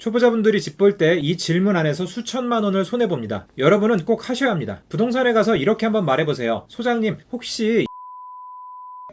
초보자분들이 집 볼 때 이 질문 안에서 수천만 원을 손해봅니다. 여러분은 꼭 하셔야 합니다. 부동산에 가서 이렇게 한번 말해보세요. 소장님, 혹시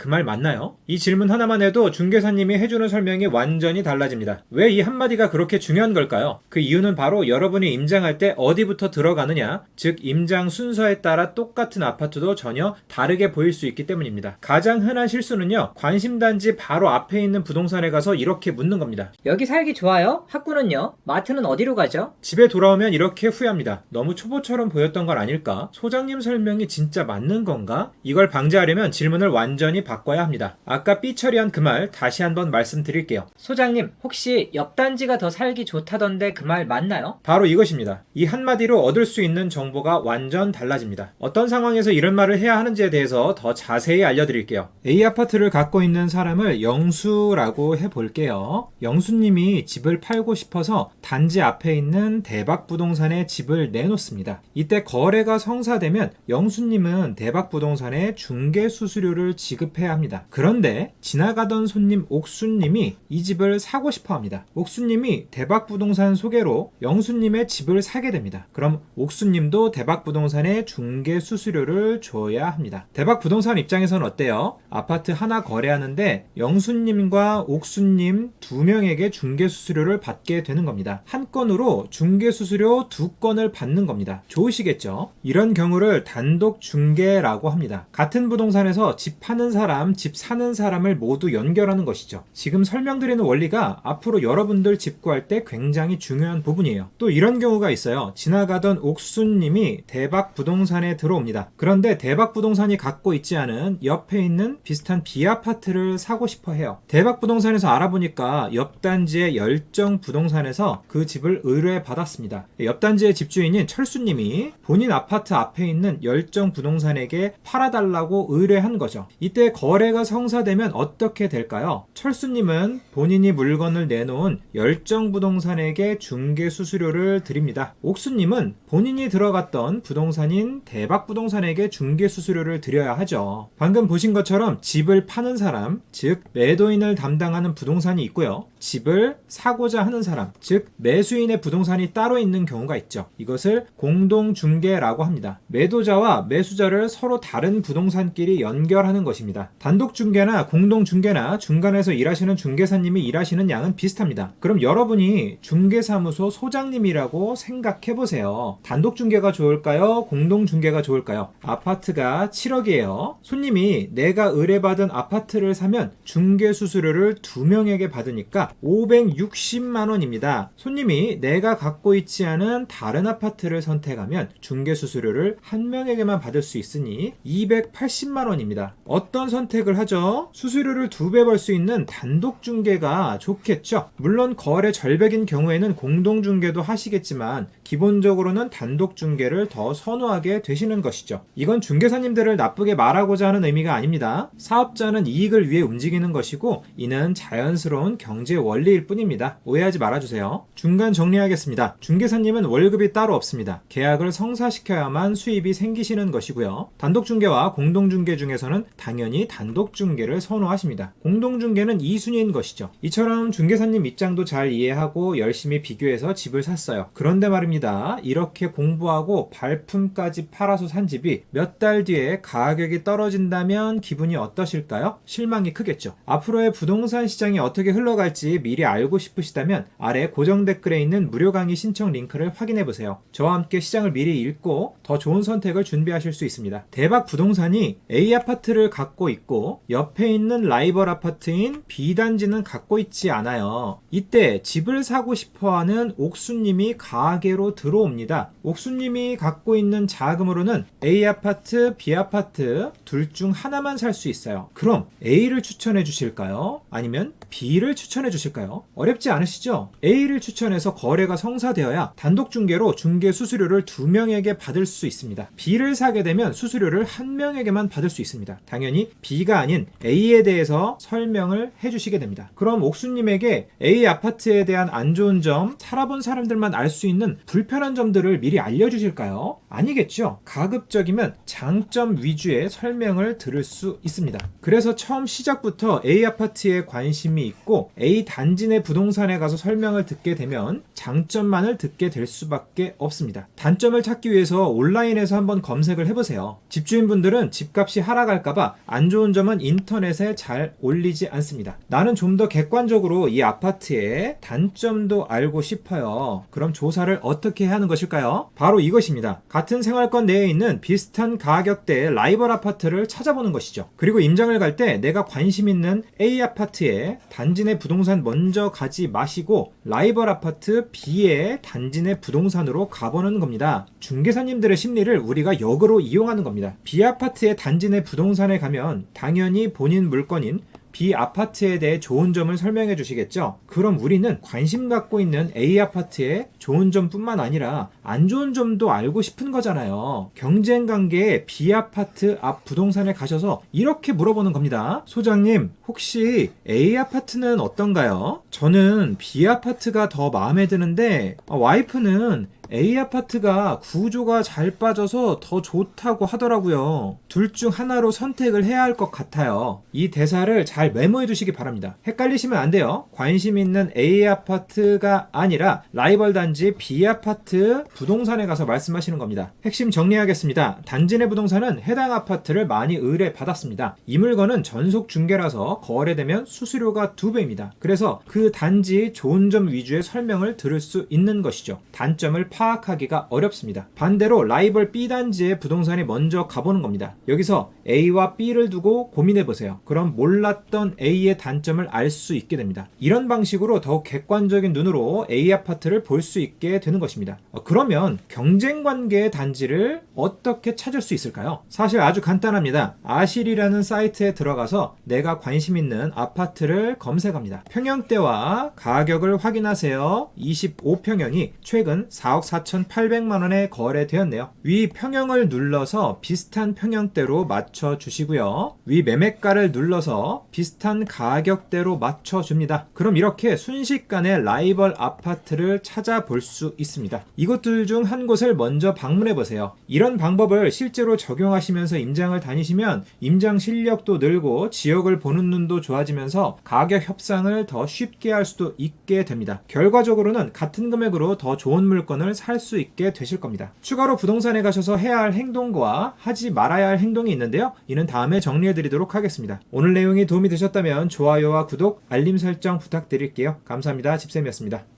그 말 맞나요? 이 질문 하나만 해도 중개사님이 해주는 설명이 완전히 달라집니다. 왜 이 한마디가 그렇게 중요한 걸까요? 그 이유는 바로 여러분이 임장할 때 어디부터 들어가느냐, 즉 임장 순서에 따라 똑같은 아파트도 전혀 다르게 보일 수 있기 때문입니다. 가장 흔한 실수는요, 관심단지 바로 앞에 있는 부동산에 가서 이렇게 묻는 겁니다. 여기 살기 좋아요? 학구는요? 마트는 어디로 가죠? 집에 돌아오면 이렇게 후회합니다. 너무 초보처럼 보였던 건 아닐까? 소장님 설명이 진짜 맞는 건가? 이걸 방지하려면 질문을 완전히 바꿔야 합니다. 아까 삐 처리한 그 말 다시 한번 말씀드릴게요. 소장님, 혹시 옆 단지가 더 살기 좋다던데 그 말 맞나요? 바로 이것입니다. 이 한마디로 얻을 수 있는 정보가 완전 달라집니다. 어떤 상황에서 이런 말을 해야 하는지에 대해서 더 자세히 알려드릴게요. A 아파트를 갖고 있는 사람을 영수라고 해볼게요. 영수님이 집을 팔고 싶어서 단지 앞에 있는 대박부동산에 집을 내놓습니다. 이때 거래가 성사되면 영수님은 대박부동산에 중개수수료를 지급해야 합니다. 그런데 지나가던 손님 옥수님이 이 집을 사고 싶어 합니다. 옥수님이 대박부동산 소개로 영수님의 집을 사게 됩니다. 그럼 옥수님도 대박부동산에 중개수수료를 줘야 합니다. 대박부동산 입장에서는 어때요? 아파트 하나 거래하는데 영수님과 옥수님 두 명에게 중개수수료를 받게 되는 겁니다. 한 건으로 중개수수료 두 건을 받는 겁니다. 좋으시겠죠? 이런 경우를 단독 중개라고 합니다. 같은 부동산에서 집 파는 사람, 집 사는 사람을 모두 연결하는 것이죠. 지금 설명드리는 원리가 앞으로 여러분들 집 구할 때 굉장히 중요한 부분이에요. 또 이런 경우가 있어요. 지나가던 옥수님이 대박부동산에 들어옵니다. 그런데 대박부동산이 갖고 있지 않은 옆에 있는 비슷한 B아파트를 사고 싶어 해요. 대박부동산에서 알아보니까 옆 단지의 열정부동산에서 그 집을 의뢰받았습니다. 옆 단지의 집주인인 철수님이 본인 아파트 앞에 있는 열정부동산에게 팔아달라고 의뢰한 거죠. 이때 거래가 성사되면 어떻게 될까요? 철수님은 본인이 물건을 내놓은 열정부동산에게 중개수수료를 드립니다. 옥수님은 본인이 들어갔던 부동산인 대박부동산에게 중개수수료를 드려야 하죠. 방금 보신 것처럼 집을 파는 사람, 즉 매도인을 담당하는 부동산이 있고요. 집을 사고자 하는 사람, 즉 매수인의 부동산이 따로 있는 경우가 있죠. 이것을 공동중개라고 합니다. 매도자와 매수자를 서로 다른 부동산끼리 연결하는 것입니다. 단독중개나 공동중개나 중간에서 일하시는 중개사님이 일하시는 양은 비슷합니다. 그럼 여러분이 중개사무소 소장님이라고 생각해보세요. 단독중개가 좋을까요? 공동중개가 좋을까요? 아파트가 7억이에요. 손님이 내가 의뢰받은 아파트를 사면 중개수수료를 2명에게 받으니까 560만 원입니다. 손님이 내가 갖고 있지 않은 다른 아파트를 선택하면 중개수수료를 1명에게만 받을 수 있으니 280만 원입니다. 어떤 선택을 하죠? 수수료를 2배 벌 수 있는 단독중개가 좋겠죠. 물론 거래 절벽인 경우에는 공동중개도 하시겠지만 기본적으로는 단독중개를 더 선호하게 되시는 것이죠. 이건 중개사님들을 나쁘게 말하고자 하는 의미가 아닙니다. 사업자는 이익을 위해 움직이는 것이고 이는 자연스러운 경제 원리일 뿐입니다. 오해하지 말아주세요. 중간 정리하겠습니다. 중개사님은 월급이 따로 없습니다. 계약을 성사시켜야만 수입이 생기시는 것이고요. 단독중개와 공동중개 중에서는 당연히 단독중개를 선호하십니다. 공동중개는 2순위인 것이죠. 이처럼 중개사님 입장도 잘 이해하고 열심히 비교해서 집을 샀어요. 그런데 말입니다. 이렇게 공부하고 발품까지 팔아서 산 집이 몇 달 뒤에 가격이 떨어진다면 기분이 어떠실까요? 실망이 크겠죠. 앞으로의 부동산 시장이 어떻게 흘러갈지 미리 알고 싶으시다면 아래 고정 댓글에 있는 무료 강의 신청 링크를 확인해보세요. 저와 함께 시장을 미리 읽고 더 좋은 선택을 준비하실 수 있습니다. 대박 부동산이 A 아파트를 갖고 있고 옆에 있는 라이벌 아파트인 B 단지는 갖고 있지 않아요. 이때 집을 사고 싶어하는 옥수님이 가게로 들어옵니다. 옥수님이 갖고 있는 자금으로는 A 아파트, B 아파트 둘 중 하나만 살 수 있어요. 그럼 A를 추천해 주실까요? 아니면 B를 추천해 주실까요? 어렵지 않으시죠? A를 추천해서 거래가 성사되어야 단독중개로 중개 수수료를 2명에게 받을 수 있습니다. B를 사게 되면 수수료를 1명에게만 받을 수 있습니다. 당연히 B가 아닌 A에 대해서 설명을 해주시게 됩니다. 그럼 옥수님에게 A 아파트에 대한 안 좋은 점, 살아본 사람들만 알 수 있는 불편한 점들을 미리 알려주실까요? 아니겠죠. 가급적이면 장점 위주의 설명을 들을 수 있습니다. 그래서 처음 시작부터 A 아파트에 관심이 있고 A 이 단지 내 부동산에 가서 설명을 듣게 되면 장점만을 듣게 될 수밖에 없습니다. 단점을 찾기 위해서 온라인에서 한번 검색을 해보세요. 집주인분들은 집값이 하락할까봐 안 좋은 점은 인터넷에 잘 올리지 않습니다. 나는 좀 더 객관적으로 이 아파트의 단점도 알고 싶어요. 그럼 조사를 어떻게 하는 것일까요? 바로 이것입니다. 같은 생활권 내에 있는 비슷한 가격대의 라이벌 아파트를 찾아보는 것이죠. 그리고 임장을 갈 때 내가 관심 있는 A 아파트에 단지 내 부동산 먼저 가지 마시고 라이벌 아파트 B의 단지 내 부동산으로 가보는 겁니다. 중개사님들의 심리를 우리가 역으로 이용하는 겁니다. B 아파트의 단지 내 부동산에 가면 당연히 본인 물건인 B 아파트에 대해 좋은 점을 설명해 주시겠죠? 그럼 우리는 관심 갖고 있는 A 아파트의 좋은 점뿐만 아니라 안 좋은 점도 알고 싶은 거잖아요. 경쟁 관계의 B 아파트 앞 부동산에 가셔서 이렇게 물어보는 겁니다. 소장님, 혹시 A 아파트는 어떤가요? 저는 B 아파트가 더 마음에 드는데 와이프는 A 아파트가 구조가 잘 빠져서 더 좋다고 하더라고요. 둘 중 하나로 선택을 해야 할 것 같아요. 이 대사를 잘 메모해 두시기 바랍니다. 헷갈리시면 안 돼요. 관심 있는 A 아파트가 아니라 라이벌 단지 B 아파트 부동산에 가서 말씀하시는 겁니다. 핵심 정리하겠습니다. 단지 내 부동산은 해당 아파트를 많이 의뢰받았습니다. 이 물건은 전속 중개라서 거래되면 수수료가 2배입니다. 그래서 그 단지 좋은 점 위주의 설명을 들을 수 있는 것이죠. 단점을 파악하기가 어렵습니다. 반대로 라이벌 B 단지의 부동산에 먼저 가보는 겁니다. 여기서 A와 B를 두고 고민해보세요. 그럼 몰랐던 A의 단점을 알 수 있게 됩니다. 이런 방식으로 더욱 객관적인 눈으로 A 아파트를 볼 수 있게 되는 것입니다. 그러면 경쟁관계의 단지를 어떻게 찾을 수 있을까요? 사실 아주 간단합니다. 아실이라는 사이트에 들어가서 내가 관심 있는 아파트를 검색합니다. 평형대와 가격을 확인하세요. 25평형이 최근 4억 4,800만 원에 거래되었네요. 위 평형을 눌러서 비슷한 평형대로 맞춰주시고요. 위 매매가를 눌러서 비슷한 가격대로 맞춰줍니다. 그럼 이렇게 순식간에 라이벌 아파트를 찾아볼 수 있습니다. 이것들 중 한 곳을 먼저 방문해보세요. 이런 방법을 실제로 적용하시면서 임장을 다니시면 임장 실력도 늘고 지역을 보는 눈도 좋아지면서 가격 협상을 더 쉽게 할 수도 있게 됩니다. 결과적으로는 같은 금액으로 더 좋은 물건을 살 수 있게 되실 겁니다. 추가로 부동산에 가셔서 해야 할 행동과 하지 말아야 할 행동이 있는데요. 이는 다음에 정리해 드리도록 하겠습니다. 오늘 내용이 도움이 되셨다면 좋아요와 구독, 알림 설정 부탁드릴게요. 감사합니다. 집쌤이었습니다.